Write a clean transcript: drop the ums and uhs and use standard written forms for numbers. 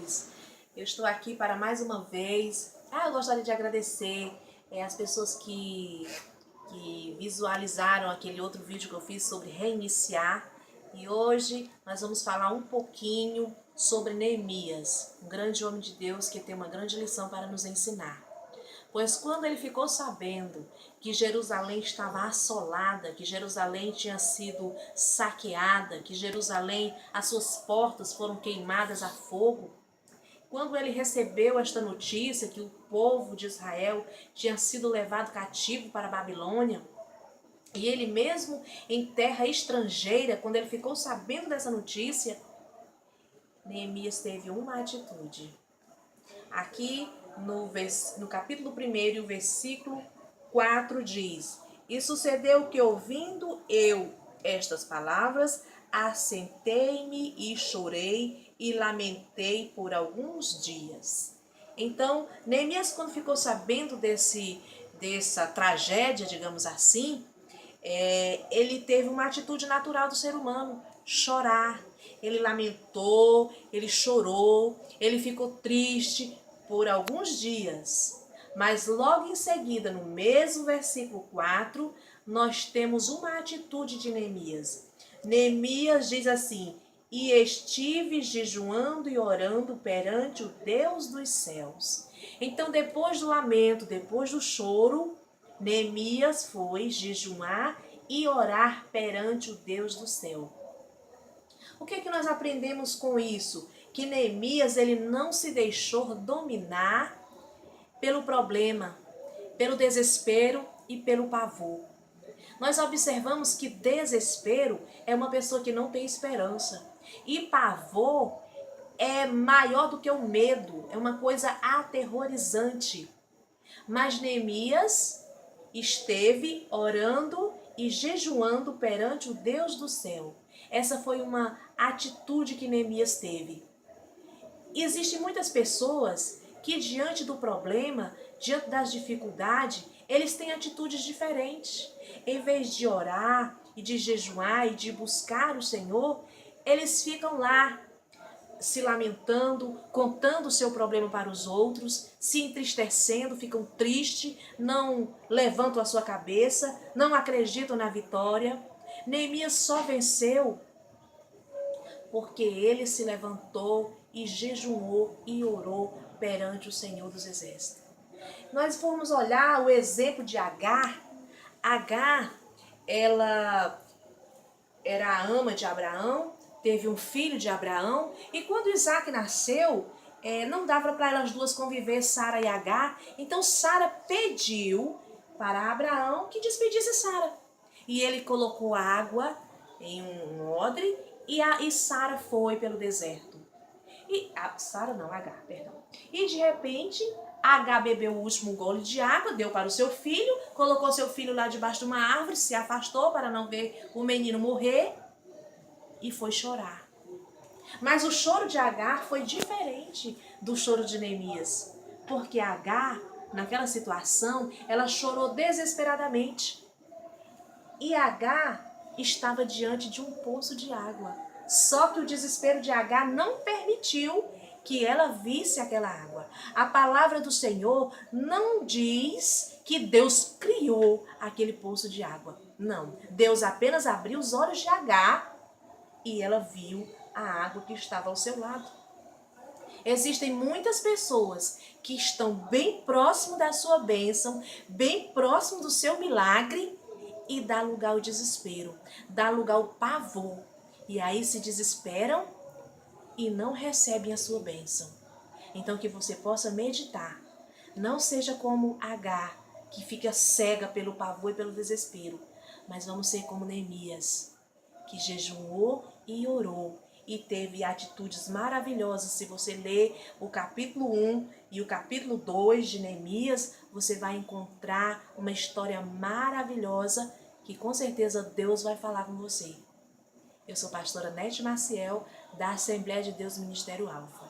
pastores. Eu estou aqui para mais uma vez. Eu gostaria de agradecer as pessoas que visualizaram aquele outro vídeo que eu fiz sobre reiniciar. E hoje nós vamos falar um pouquinho sobre Neemias, um grande homem de Deus que tem uma grande lição para nos ensinar. Pois quando ele ficou sabendo que Jerusalém estava assolada, que Jerusalém tinha sido saqueada, que Jerusalém, as suas portas foram queimadas a fogo, quando ele recebeu esta notícia que o povo de Israel tinha sido levado cativo para a Babilônia, e ele mesmo em terra estrangeira, quando ele ficou sabendo dessa notícia, Neemias teve uma atitude. Aqui no capítulo 1, o versículo 4 diz: E sucedeu que, ouvindo eu estas palavras, assentei-me e chorei e lamentei por alguns dias. Então, Neemias, quando ficou sabendo dessa tragédia, digamos assim, ele teve uma atitude natural do ser humano: chorar. Ele lamentou, ele chorou, ele ficou triste por alguns dias. Mas logo em seguida, no mesmo versículo 4, nós temos uma atitude de Neemias. Neemias diz assim: E estive jejuando e orando perante o Deus dos céus. Então, depois do lamento, depois do choro, Neemias foi jejuar e orar perante o Deus do céu. O que nós aprendemos com isso? Que Neemias, ele não se deixou dominar pelo problema, pelo desespero e pelo pavor. Nós observamos que desespero é uma pessoa que não tem esperança. E pavor é maior do que o medo, é uma coisa aterrorizante. Mas Neemias esteve orando e jejuando perante o Deus do céu. Essa foi uma atitude que Neemias teve. E existem muitas pessoas que diante do problema, diante das dificuldades, eles têm atitudes diferentes. Em vez de orar e de jejuar e de buscar o Senhor, eles ficam lá se lamentando, contando o seu problema para os outros, se entristecendo, ficam tristes, não levantam a sua cabeça, não acreditam na vitória. Neemias só venceu porque ele se levantou e jejuou e orou perante o Senhor dos Exércitos. Nós formos olhar o exemplo de Agar. Agar, ela era a ama de Abraão, teve um filho de Abraão, e quando Isaac nasceu, não dava para elas duas conviver, Sara e Agar. Então Sara pediu para Abraão que despedisse Sara. E ele colocou água em um odre e Sara foi pelo deserto. Agar. E de repente, Agar bebeu o último gole de água, deu para o seu filho, colocou seu filho lá debaixo de uma árvore, se afastou para não ver o menino morrer e foi chorar. Mas o choro de Agar foi diferente do choro de Neemias, porque Agar, naquela situação, ela chorou desesperadamente. E Agar estava diante de um poço de água. Só que o desespero de Agar não permitiu que ela visse aquela água. A palavra do Senhor não diz que Deus criou aquele poço de água. Não. Deus apenas abriu os olhos de Agar e ela viu a água que estava ao seu lado. Existem muitas pessoas que estão bem próximo da sua bênção, bem próximo do seu milagre, e dá lugar ao desespero, dá lugar ao pavor. E aí se desesperam e não recebem a sua bênção. Então que você possa meditar. Não seja como Agar, que fica cega pelo pavor e pelo desespero. Mas vamos ser como Neemias, que jejuou e orou. E teve atitudes maravilhosas. Se você ler o capítulo 1 e o capítulo 2 de Neemias, você vai encontrar uma história maravilhosa que com certeza Deus vai falar com você. Eu sou a pastora Nete Maciel, da Assembleia de Deus Ministério Alfa.